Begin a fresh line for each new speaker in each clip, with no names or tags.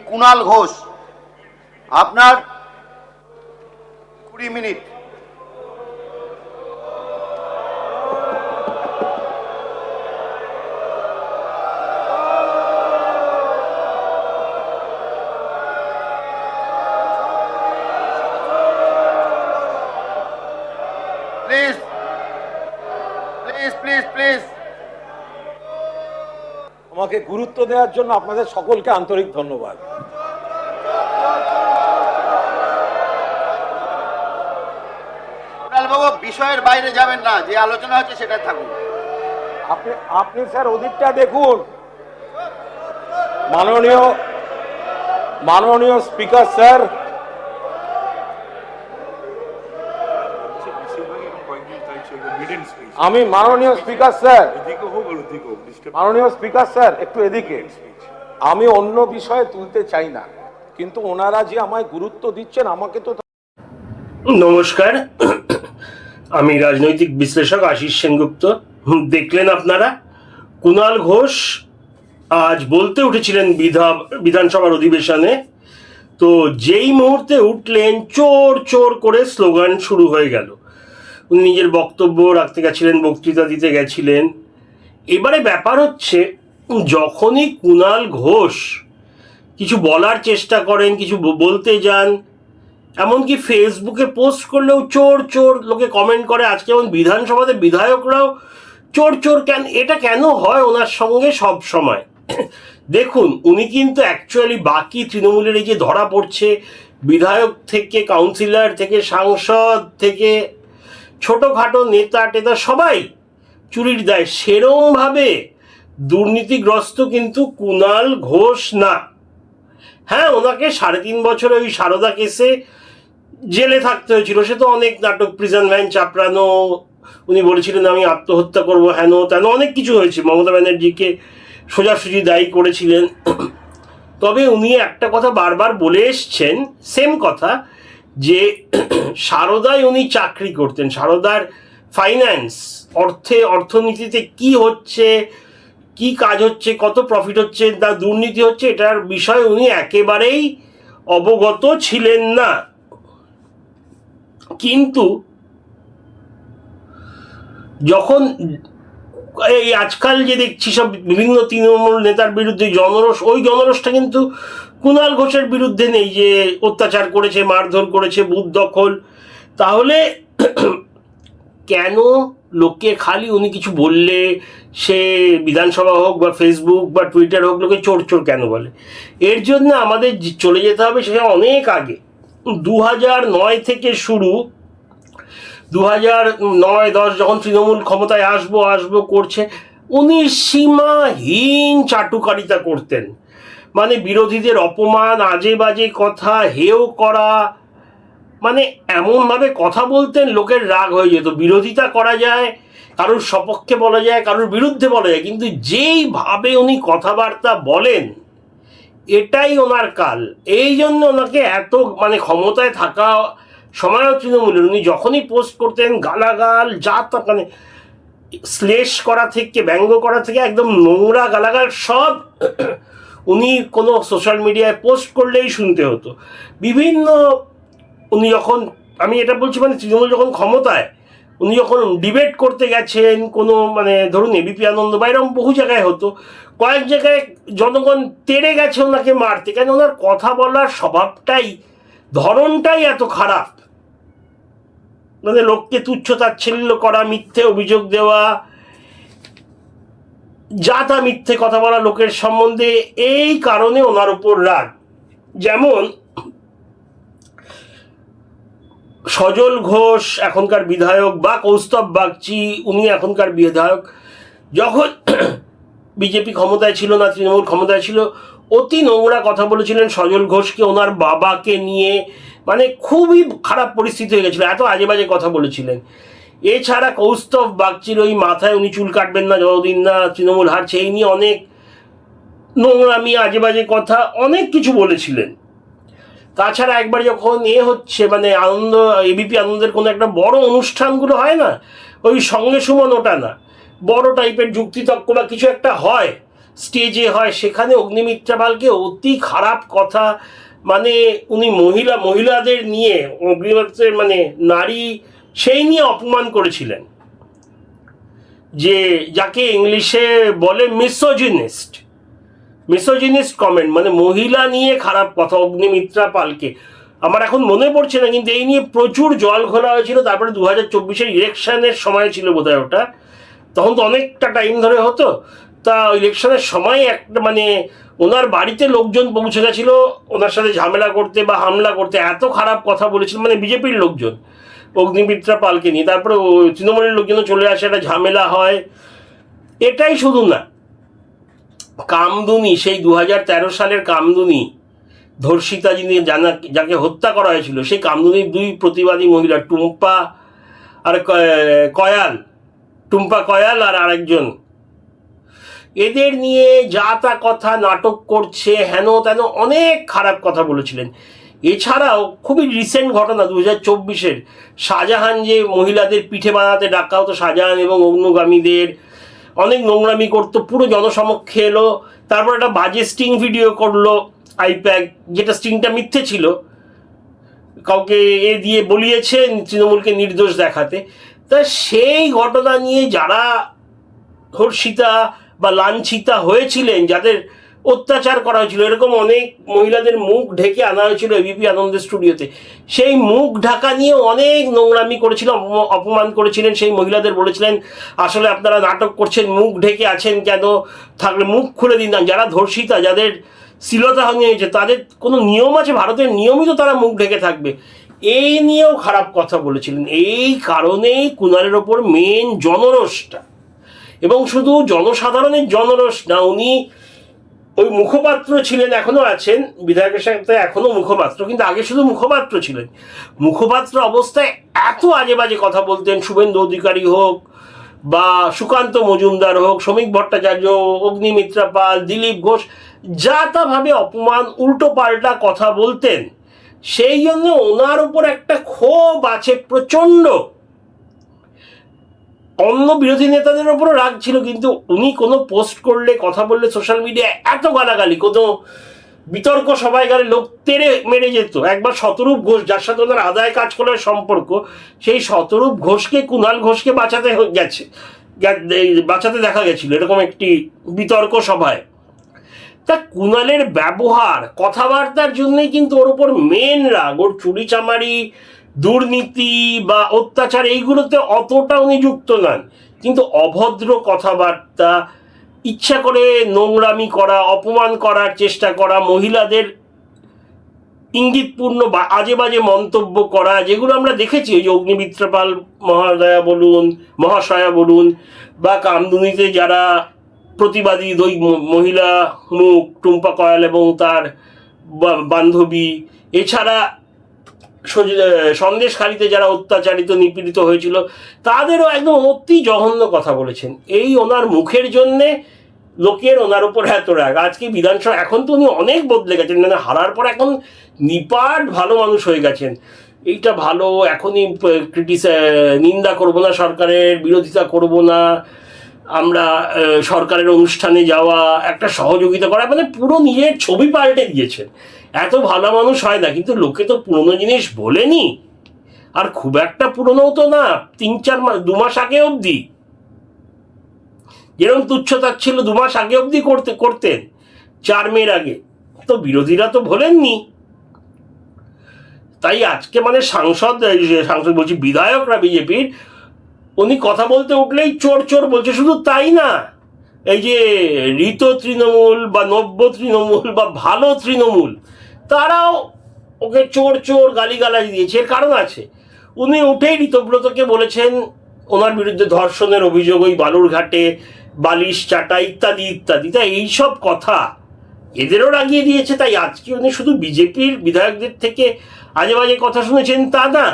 কুণাল ঘোষ, আপনার 20 minute. Please please please please.
আমাকে গুরুত্ব দেওয়ার জন্য আপনাদের সকলকে আন্তরিক ধন্যবাদ।
বাবু, বিষয়ের বাইরে যাবেন না, যে আলোচনা হচ্ছে সেটা থাকুন।
আপনি স্যার ওদিকটা দেখুন। মাননীয় স্পিকার স্যার, আমি মাননীয় স্পিকার স্যার একটু এদিকে। আমি অন্য বিষয়ে তুলতে চাই না, কিন্তু ওনারা যে আমায় গুরুত্ব দিচ্ছেন, আমাকে তো।
নমস্কার, আমি রাজনৈতিক বিশ্লেষক আশিস সেনগুপ্ত। দেখলেন আপনারা, কুণাল ঘোষ আজ বলতে উঠেছিলেন বিধানসভার অধিবেশনে, তো যেই মুহূর্তে উঠলেন চোর চোর করে স্লোগান শুরু হয়ে গেল। উনি নিজের বক্তব্য রাখতে গেছিলেন, বক্তৃতা দিতে গেছিলেন। এবারে ব্যাপার হচ্ছে, যখনই কুণাল ঘোষ কিছু বলার চেষ্টা করেন, কিছু বলতে যান, এমনকি ফেসবুকে পোস্ট করলেও চোর চোর লোকে কমেন্ট করে। আজকে যেমন বিধানসভাতে বিধায়করাও চোর চোর এটা কেন হয় ওনার সঙ্গে সব সময়? দেখুন, উনি কিন্তু অ্যাকচুয়ালি বাকি তৃণমূলের এই যে ধরা পড়ছে, বিধায়ক থেকে কাউন্সিলর থেকে সাংসদ থেকে ছোটোখাটো নেতা টেতা সবাই চুরির দায়, সেরমভাবে দুর্নীতিগ্রস্ত কিন্তু কুণাল ঘোষ না। হ্যাঁ, ওনাকে 3.5 বছর ওই সারদা কেসে জেলে থাকতে হয়েছিল। সে তো অনেক নাটক, প্রিজন ভ্যান চাপড়ানো, উনি বলেছিলেন আমি আত্মহত্যা করবো, হেন তেন অনেক কিছু হয়েছে। মমতা ব্যানার্জিকে সোজাসুজি দায়ী করেছিলেন। তবে উনি একটা কথা বারবার বলে এসছেন, সেম কথা, যে সারদায় উনি চাকরি করতেন। সারদার ফাইন্যান্স, অর্থনীতিতে কি হচ্ছে, কি কাজ হচ্ছে, কত প্রফিট হচ্ছে, না দুর্নীতি হচ্ছে, এটার বিষয়ে উনি একেবারেই অবগত ছিলেন না। কিন্তু যখন এই আজকাল যে দেখছি সব বিভিন্ন তৃণমূল নেতার বিরুদ্ধে জনরোষ, ওই জনরোষটা কিন্তু কুণাল ঘোষের বিরুদ্ধে নেই, যে অত্যাচার করেছে, মারধর করেছে, বুথ দখল। তাহলে কেন লোককে খালি উনি কিছু বললে, সে বিধানসভা হোক বা ফেসবুক বা টুইটার হোক, লোকে চোর চোর কেন বলে? এর জন্য আমাদের চলে যেতে হবে সেটা অনেক আগে। 2009 থেকে শুরু, 2009-10 যখন তৃণমূল ক্ষমতায় আসবো করছে, উনি সীমাহীন চাটুকারিতা করতেন। মানে বিরোধীদের অপমান, আজে বাজে কথা, হেয় করা, মানে এমনভাবে কথা বলতেন লোকের রাগ হয়ে যেত। বিরোধিতা করা যায়, কারোর সপক্ষে বলা যায়, কারোর বিরুদ্ধে বলা যায়, কিন্তু যেইভাবে উনি কথাবার্তা বলেন, এটাই ওনার কাল। এই জন্য ওনাকে এত, মানে ক্ষমতায় থাকা সময়ও তৃণমূলের, উনি যখনই পোস্ট করতেন গালাগাল, যা তা, মানে শ্লেষ করা থেকে, ব্যঙ্গ করা থেকে একদম নোংরা গালাগাল সব উনি কোনো সোশ্যাল মিডিয়ায় পোস্ট করলেই শুনতে হতো। বিভিন্ন, উনি যখন, আমি এটা বলছি, মানে তৃণমূল যখন ক্ষমতায়, উনি যখন ডিবেট করতে গেছেন, কোনো মানে ধরুন এবিপি আনন্দ বা এরকম বহু জায়গায় হতো, কয়েক জায়গায় জনগণ তেড়ে গেছে ওনাকে মারতে, কেন ওনার কথা বলার স্বভাবটাই, ধরনটাই এত খারাপ। মানে লোককে তুচ্ছ তাচ্ছিল্য করা, মিথ্যে অভিযোগ দেওয়া, যা তা মিথ্যে কথা বলা লোকের সম্বন্ধে, এই কারণে ওনার উপর রাগ। যেমন সজল ঘোষ এখনকার বিধায়ক, বা কৌস্তব বাগচি, উনি এখনকার বিধায়ক, যখন বিজেপি ক্ষমতায় ছিল না, তৃণমূল ক্ষমতায় ছিল, অতি নোংরা কথা বলেছিলেন সজল ঘোষকে, ওনার বাবাকে নিয়ে, মানে খুবই খারাপ পরিস্থিতি হয়ে গেছিল, এত আজে বাজে কথা বলেছিলেন। এছাড়া কৌস্তব বাগচির ওই মাথায় উনি চুল কাটবেন না যতদিন না তৃণমূল হারছে, এই নিয়ে অনেক নোংরামি, আজে বাজে কথা, অনেক কিছু বলেছিলেন। তাছাড়া একবার যখন হচ্ছে, মানে এবিপি আনন্দের কোনো একটা বড় অনুষ্ঠানগুলো হয় না, ওই সঙ্গে সুমন, ওটা না, বড় টাইপের যুক্তিতর্ক বা কিছু একটা হয়, স্টেজে হয়, সেখানে অগ্নিমিত্রা পালকে অতি খারাপ কথা, মানে উনি মহিলাদের নিয়ে অগ্নিমিত্রের মানে নারী সেই নিয়ে অপমান করেছিলেন, যে যাকে ইংলিশে বলে মিসোজিনিস্ট কমেন্ট, মানে মহিলা নিয়ে খারাপ কথা অগ্নিমিত্রা পালকে। আমার এখন মনে পড়ছে না, কিন্তু এই নিয়ে প্রচুর জল ঘোলা হয়েছিল। তারপরে 2024-এর ইলেকশনের সময় ছিল বোধহয় ওটা, তখন তো অনেকটা টাইম ধরে হতো। তা ইলেকশনের সময় একটা মানে ওনার বাড়িতে লোকজন পৌঁছে গেছিল ওনার সাথে ঝামেলা করতে বা হামলা করতে, এত খারাপ কথা বলেছিল মানে বিজেপির লোকজন অগ্নিমিত্রা পালকে নিয়ে। তারপরে তৃণমূলের লোকজনও চলে আসে, একটা ঝামেলা হয়। এটাই শুধু না, কামদুনি, সেই 2013 সালের কামদুনি ধর্ষিতা যিনি যাকে হত্যা করা হয়েছিল, সেই কামদুনির 2 প্রতিবাদী মহিলা টুম্পা কয়াল আর আরেকজন, এদের নিয়ে যা তা কথা, নাটক করছে, হেন তেন অনেক খারাপ কথা বলেছিলেন। এছাড়াও খুবই রিসেন্ট ঘটনা 2024-এর, শাহজাহান যে মহিলাদের পিঠে বানাতে ডাকা হতো, শাহজাহান এবং অনুগামীদের অনেক নোংরামি করতো, পুরো জনসমক্ষে এলো। তারপর একটা বাজে স্টিং ভিডিও করলো আইপ্যাক, যেটা স্টিংটা মিথ্যে ছিল, কাউকে দিয়ে বলিয়েছে তৃণমূলকে নির্দোষ দেখাতে। তা সেই ঘটনা নিয়ে যারা ধর্ষিতা বা লাঞ্ছিতা হয়েছিলেন, যাদের অত্যাচার করা হয়েছিল, এরকম অনেক মহিলাদের মুখ ঢেকে আনা হয়েছিল এবিপি আনন্দের স্টুডিওতে। সেই মুখ ঢাকা নিয়ে অনেক নোংরামি করেছিল, অপমান করেছিলেন সেই মহিলাদের, বলেছিলেন আসলে আপনারা নাটক করছেন, মুখ ঢেকে আছেন কেন, থাকলে মুখ খুলে দিন না। যারা ধর্ষিতা, যাদের শ্লীলতাহানি হয়েছে, তাদের কোনো নিয়ম আছে, ভারতের নিয়মিত তারা মুখ ঢেকে থাকবে, এই নিয়েও খারাপ কথা বলেছিলেন। এই কারণেই কুণালের ওপর মেন জনরোষটা, এবং শুধু জনসাধারণের জনরোষ না, উনি ওই মুখপাত্র ছিলেন, এখনো আছেন বিধায়কের সাথে, এখনো মুখপাত্র, কিন্তু আগে শুধু মুখপাত্র ছিলেন। মুখপাত্র অবস্থায় এত আজে বাজে কথা বলতেন, শুভেন্দু অধিকারী হোক বা সুকান্ত মজুমদার হোক, শ্রমিক ভট্টাচার্য, অগ্নিমিত্রা পাল, দিলীপ ঘোষ, যা তা ভাবে অপমান, উল্টো পাল্টা কথা বলতেন। সেই জন্য ওনার উপর একটা ক্ষোভ আছে প্রচণ্ড। অন্য বিরোধী নেতাদের ওপরও রাগ ছিল, কিন্তু উনি কোনো পোস্ট করলে, কথা বললে সোশ্যাল মিডিয়ায় এত গালাগালি, কোনো বিতর্ক সবাই গেলে লোক তেড়ে মেরে যেত। একবার শতরূপ ঘোষ, যার সাথে ওনার আদায় কাজ করার সম্পর্ক, সেই শতরূপ ঘোষকে, কুণাল ঘোষকে বাঁচাতে দেখা গেছিল এরকম একটি বিতর্ক সভায়। তা কুণালের ব্যবহার, কথাবার্তার জন্যই কিন্তু ওর ওপর মেন রাগ। ওর চুরি চামারি, দুর্নীতি বা অত্যাচার এইগুলোতে অতটা উনি যুক্ত নন, কিন্তু অভদ্র কথাবার্তা, ইচ্ছা করে নোংরামি করা, অপমান করার চেষ্টা করা, মহিলাদের ইঙ্গিতপূর্ণ বা আজে বাজে মন্তব্য করা, যেগুলো আমরা দেখেছি ওই যে অগ্নিমিত্রা পাল মহাশয়া বলুন বা কামদুনিতে যারা প্রতিবাদী দুই মহিলা মুখ, টুম্পা কয়াল এবং তার বান্ধবী, এছাড়া সন্দেশখালিতে যারা অত্যাচারিত নিপীড়িত হয়েছিল, তাদেরও একদম অতি জঘন্য কথা বলেছেন। এই ওনার মুখের জন্যে লোকের ওনার উপর এত রাগ। আজকে বিধানসভা, এখন তো উনি অনেক বদলে গেছেন, মানে হারার পর এখন নিপাট ভালো মানুষ হয়ে গেছেন। এইটা ভালো, এখনই নিন্দা করব না, সরকারের বিরোধিতা করব না, আমরা সরকারের অনুষ্ঠানে যাওয়া, একটা সহযোগিতা করা, মানে পুরো নিজের ছবি পাল্টে দিয়েছেন। এত ভালো মানুষ হয় না, কিন্তু লোকে তো পুরনো জিনিস বলেনি, আর খুব একটা পুরনোও তো না, 3-4 মাস, 2 মাস আগে অবধি যেরকম তুচ্ছতাচ্ছিল্য 2 মাস আগে অবধি করতেন, 4 মের আগে, তো বিরোধীরা তো ভোলেননি। তাই আজকে মানে সাংসদ বলছি, বিধায়করা বিজেপির, উনি কথা বলতে উঠলেই চোর চোর বলছে। শুধু তাই না, এই যে ঋত তৃণমূল বা নব্য তৃণমূল বা ভালো তৃণমূল, তারাও ওকে চোর চোর গালিগালাজ দিয়েছে। এর কারণ আছে, উনি উঠেই ঋতব্রতকে বলেছেন ওনার বিরুদ্ধে ধর্ষণের অভিযোগ, ওই বালুরঘাটে বালিশ চাটা ইত্যাদি ইত্যাদি। তাই এইসব কথা এদেরও রাগিয়ে দিয়েছে। তাই আজকে উনি শুধু বিজেপির বিধায়কদের থেকে আজে বাজে কথা শুনেছেন তা না,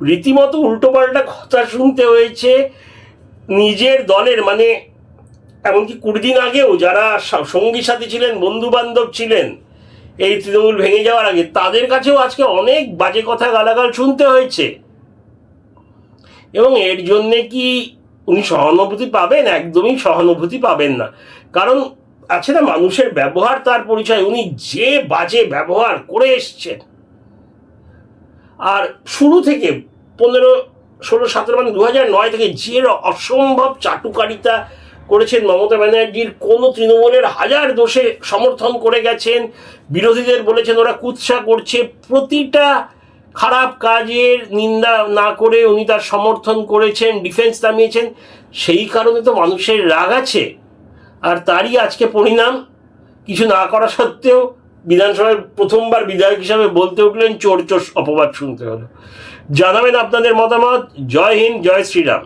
রীতিমতো উল্টোপাল্টা কথা শুনতে হয়েছে নিজের দলের, মানে এমনকি 20 দিন আগেও যারা সঙ্গী সাথী ছিলেন, বন্ধু বান্ধব ছিলেন এই তৃণমূল ভেঙে যাওয়ার আগে, তাদের কাছেও আজকে অনেক বাজে কথা গালাগাল শুনতে হয়েছে। এবং এর জন্যে কি উনি সহানুভূতি পাবেন? একদমই সহানুভূতি পাবেন না। কারণ আছে না, মানুষের ব্যবহার তার পরিচয়। উনি যে বাজে ব্যবহার করে এসছেন, আর শুরু থেকে 15, 16, 17 মানে 2009 থেকে যে অসম্ভব চাটুকারিতা করেছেন মমতা ব্যানার্জির, কোনো তৃণমূলের হাজার দোষে সমর্থন করে গেছেন, বিরোধীদের বলেছেন ওরা কুৎসা করছে, প্রতিটা খারাপ কাজের নিন্দা না করে উনি তার সমর্থন করেছেন, ডিফেন্স নামিয়েছেন। সেই কারণে তো মানুষের রাগ আছে, আর তারই আজকে পরিণাম। কিছু না করা সত্ত্বেও বিধানসভায় প্রথমবার বিধায়ক হিসাবে বলতে উঠলেন, চোর চোর অপবাদ শুনতে হলো। জানাবেন আপনাদের মতামত। জয় হিন্দ, জয় শ্রীরাম।